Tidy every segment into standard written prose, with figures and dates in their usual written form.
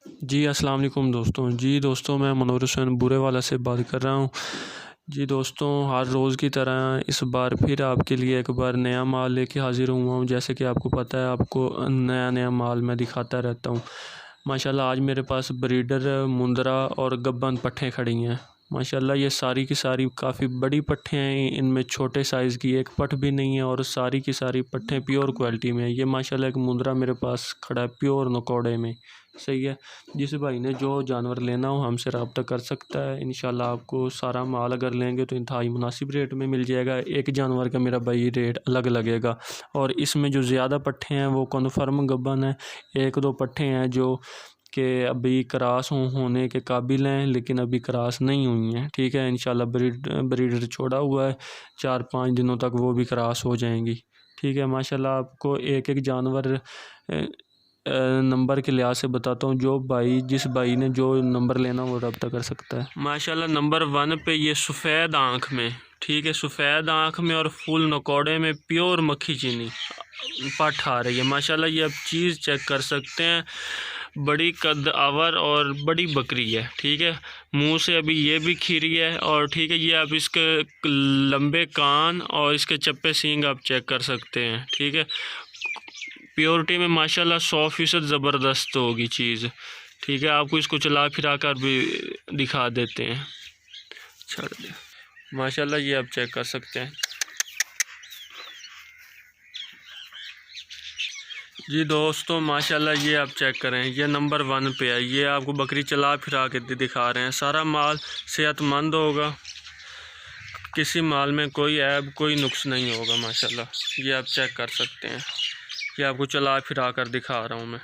जी अस्सलाम वालेकुम दोस्तों। जी दोस्तों, मैं मनोर हुसैन बुरे वाला से बात कर रहा हूँ। जी दोस्तों, हर रोज़ की तरह इस बार फिर आपके लिए एक बार नया माल लेके हाज़िर हुआ हूँ। जैसे कि आपको पता है, आपको नया नया माल मैं दिखाता रहता हूँ। माशाल्लाह आज मेरे पास ब्रीडर, मुंदरा और गब्बन पट्ठें खड़ी हैं। माशाल्लाह ये सारी की सारी काफ़ी बड़ी पट्ठें हैं, इनमें छोटे साइज़ की एक पट्ठ भी नहीं है और सारी की सारी पट्ठें प्योर क्वालिटी में है। ये माशाल्लाह एक मुंदरा मेरे पास खड़ा है प्योर नकौड़े में। सही है। जिस भाई ने जो जानवर लेना हो हमसे रब्ता कर सकता है। इंशाल्लाह आपको सारा माल अगर लेंगे तो इंतहाई मुनासिब रेट में मिल जाएगा। एक जानवर का मेरा भाई रेट अलग लगेगा। और इसमें जो ज़्यादा पट्ठे हैं वो कन्फर्म गब्बन है। एक दो पट्ठे हैं जो कि अभी क्रॉस होने के काबिल हैं, लेकिन अभी क्रॉस नहीं हुई हैं। ठीक है, इंशाल्लाह ब्रीडर छोड़ा हुआ है, 4-5 दिनों तक वो भी क्रॉस हो जाएंगी। ठीक है। माशाल्लाह आपको एक एक जानवर नंबर के लिहाज से बताता हूँ। जिस भाई ने जो नंबर लेना वो रब्ता कर सकता है। माशाल्लाह नंबर 1 पे ये सफ़ेद आँख में, ठीक है, सफ़ेद आँख में और फुल नकौड़े में प्योर मक्खी चीनी पठ आ रही है। माशाल्लाह ये आप चीज़ चेक कर सकते हैं। बड़ी कद आवर और बड़ी बकरी है। ठीक है, मुंह से अभी ये भी खीरी है। और ठीक है, ये आप इसके लंबे कान और इसके चप्पे सींग आप चेक कर सकते हैं। ठीक है, प्योरिटी में माशाल्लाह 100% ज़बरदस्त होगी चीज़। ठीक है, आपको इसको चला फिरा कर भी दिखा देते हैं। छोड़ दे। माशाल्लाह ये आप चेक कर सकते हैं। जी दोस्तों, माशाल्लाह ये आप चेक करें, ये नंबर 1 पे है। ये आपको बकरी चला फिरा के दिखा रहे हैं। सारा माल सेहतमंद होगा, किसी माल में कोई ऐब कोई नुक्स नहीं होगा। माशाल्लाह ये आप चेक कर सकते हैं। ये आपको चला फिरा कर दिखा रहा हूँ मैं।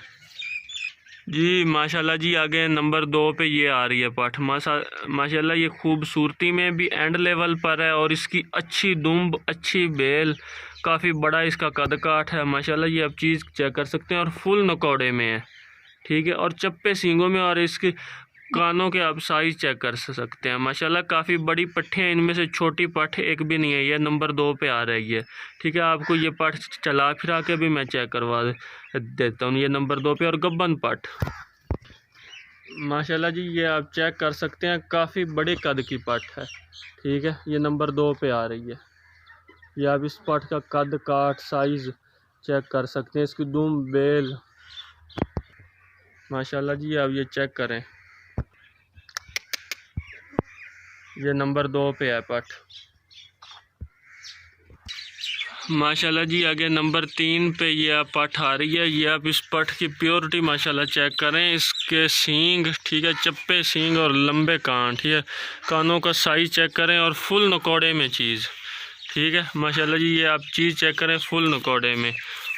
जी माशाल्लाह जी, आगे नंबर 2 पे ये आ रही है पठ। माशाल्लाह ये खूबसूरती में भी एंड लेवल पर है और इसकी अच्छी दुम्ब, अच्छी बेल, काफ़ी बड़ा इसका कद काठ है। माशाल्लाह ये आप चीज़ चेक कर सकते हैं और फुल नकौड़े में है। ठीक है, और चप्पे सींगों में और इसके कानों के आप साइज चेक कर सकते हैं। माशाल्लाह काफ़ी बड़ी पट्ठे हैं, इनमें से छोटी पट्ठ एक भी नहीं है। ये नंबर 2 पे आ रही है। ठीक है, आपको ये पट्ठ चला फिरा के भी मैं चेक करवा देता हूँ। ये नंबर 2 पे और गब्बन पट्ठ माशाल्लाह जी ये आप चेक कर सकते हैं, काफ़ी बड़े कद की पट्ठ है। ठीक है, ये नंबर 2 पे आ रही है। ये आप इस पट्ठ का कद काठ साइज़ चेक कर सकते हैं, इसकी दुम बेल। माशाल्लाह जी आप ये चेक करें, ये नंबर 2 पे है पठ। माशाल्लाह जी आगे नंबर 3 पे ये आप पठ आ रही है। ये आप इस पठ की प्योरिटी माशाल्लाह चेक करें, इसके सींग, ठीक है, चप्पे सींग और लंबे कान। ठीक है, कानों का साइज चेक करें और फुल नकौड़े में चीज़। ठीक है, माशाल्लाह जी ये आप चीज़ चेक करें फुल नकौड़े में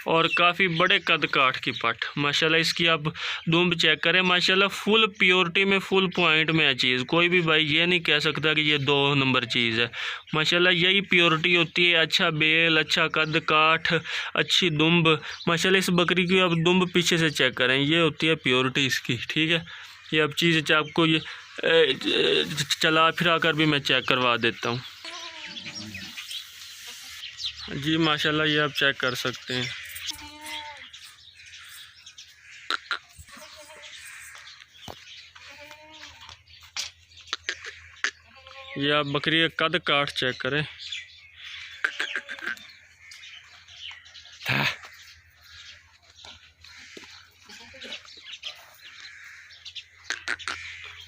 और काफ़ी बड़े कद काठ की पठ। माशाल्लाह इसकी आप दुम्ब चेक करें, माशाल्लाह फुल प्योरिटी में, फुल पॉइंट में है चीज़। कोई भी भाई ये नहीं कह सकता कि ये 2 नंबर चीज़ है। माशाल्लाह यही प्योरिटी होती है। अच्छा बेल, अच्छा कद काठ, अच्छी दुम्ब। माशाल्लाह इस बकरी की आप दुम्ब पीछे से चेक करें, ये होती है प्योरिटी इसकी। ठीक है, ये अब चीज़ आपको ये चला फिरा कर भी मैं चेक करवा देता हूँ। जी माशाल्लाह ये आप चेक कर सकते हैं। ये आप बकरी का कद काठ चेक करें।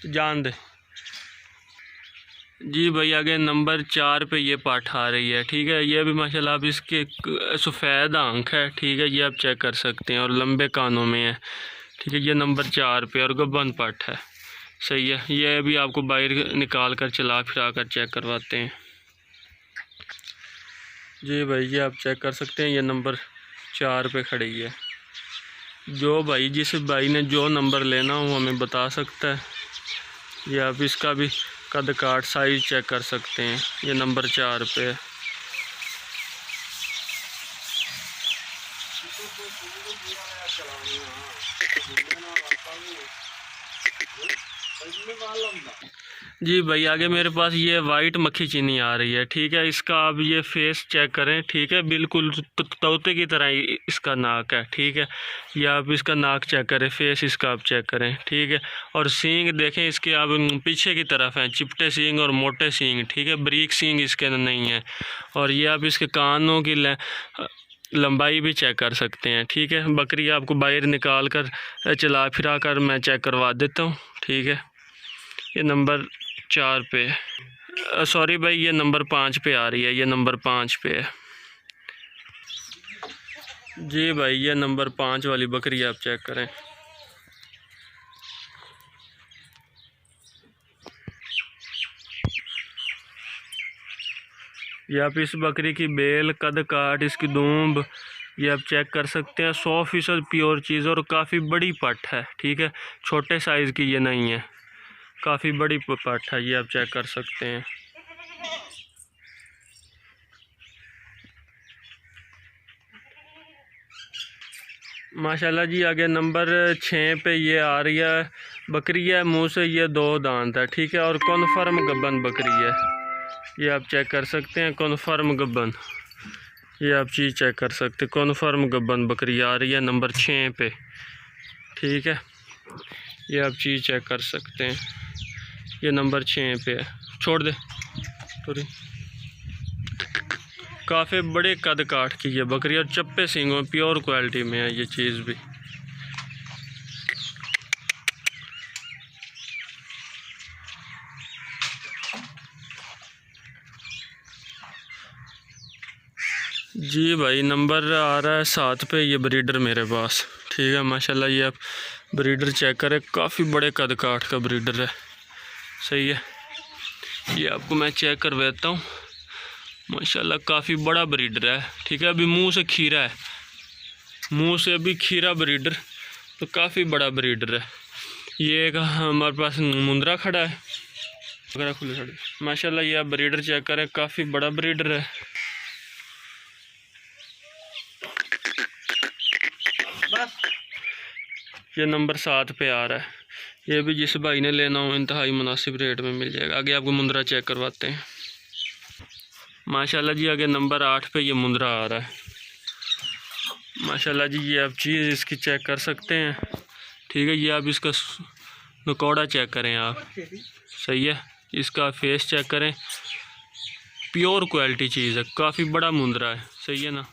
जान दे। जी भाई आगे नंबर 4 पे ये पाठ आ रही है। ठीक है, ये भी माशाल्लाह आप इसके सफ़ेद आँख है। ठीक है, ये आप चेक कर सकते हैं और लंबे कानों में है। ठीक है, ये नंबर 4 पे और गब्बन पाठ है। सही है, ये भी आपको बाहर निकाल कर चला फिरा कर चेक करवाते हैं। जी भाई ये आप चेक कर सकते हैं, ये नंबर 4 पे खड़ी है। जो भाई जिस भाई ने जो नंबर लेना हो हमें बता सकता है। ये आप इसका भी कद काठ साइज चेक कर सकते हैं, ये नंबर 4 पे है। जी भाई, आगे मेरे पास ये वाइट मक्खी चीनी आ रही है, ठीक है। इसका आप ये फेस चेक करें, ठीक है। बिल्कुल तोते की तरह ही इसका नाक है, ठीक है। या आप इसका नाक चेक करें, फेस इसका आप चेक करें, ठीक है। और सींग देखें इसके, आप पीछे की तरफ हैं चिपटे सींग और मोटे सींग, ठीक है। बारीक सींग इसके नहीं है। और ये आप इसके कानों की लंबाई भी चेक कर सकते हैं, ठीक है। बकरी आपको बाहर निकाल कर चला फिरा कर मैं चेक करवा देता हूँ, ठीक है। ये नंबर 4 पे, सॉरी भाई, ये नंबर 5 पे आ रही है, ये नंबर 5 पे है। जी भाई, ये नंबर 5 वाली बकरी आप चेक करें। ये आप इस बकरी की बेल, कद काट, इसकी दूंब ये आप चेक कर सकते हैं। 100% प्योर चीज़ और काफ़ी बड़ी पट है, ठीक है। छोटे साइज़ की ये नहीं है, काफ़ी बड़ी पट है, ये आप चेक कर सकते हैं। माशाल्लाह जी, आगे नंबर 6 पे ये आ रही है बकरी है, मुंह से ये 2 दांत है, ठीक है। और कन्फर्म गब्बन बकरी है, ये आप चेक कर सकते हैं। कन्फर्म गब्बन, ये आप चीज़ चेक कर सकते हैं। कन्फर्म गब्बन बकरी आ रही है नंबर 6 पे, ठीक है। ये आप चीज़ चेक कर सकते हैं, ये नंबर 6 पे है। छोड़ दे थोड़ी, काफ़ी बड़े कद काठ की ये बकरी और चप्पे सींगों प्योर क्वालिटी में है ये चीज़ भी। जी भाई, नंबर आ रहा है 7 पे ये ब्रीडर मेरे पास, ठीक है। माशाल्लाह, ये आप ब्रीडर चेक करें, काफ़ी बड़े कद काठ का ब्रीडर है, सही है। ये आपको मैं चेक करवाता हूँ। माशाल्लाह काफ़ी बड़ा ब्रीडर है, ठीक है। अभी मुंह से खीरा है, मुंह से अभी खीरा ब्रीडर, तो काफ़ी बड़ा ब्रीडर है। ये एक हमारे पास मुंद्रा खड़ा है, अगर खुले खड़े। माशाल्लाह, ये आप ब्रीडर चेक करें, काफ़ी बड़ा ब्रीडर है। ये नंबर 7 पे आ रहा है, ये भी जिस भाई ने लेना हो इंतहाई मुनासिब रेट में मिल जाएगा। आगे आपको मुंद्रा चेक करवाते हैं। माशाल्लाह जी, आगे नंबर 8 पे ये मुंद्रा आ रहा है। माशाल्लाह जी, ये आप चीज़ इसकी चेक कर सकते हैं, ठीक है। ये आप इसका नकौड़ा चेक करें आप, सही है। इसका फेस चेक करें, प्योर क्वालिटी चीज़ है, काफ़ी बड़ा मुंद्रा है, सही है ना।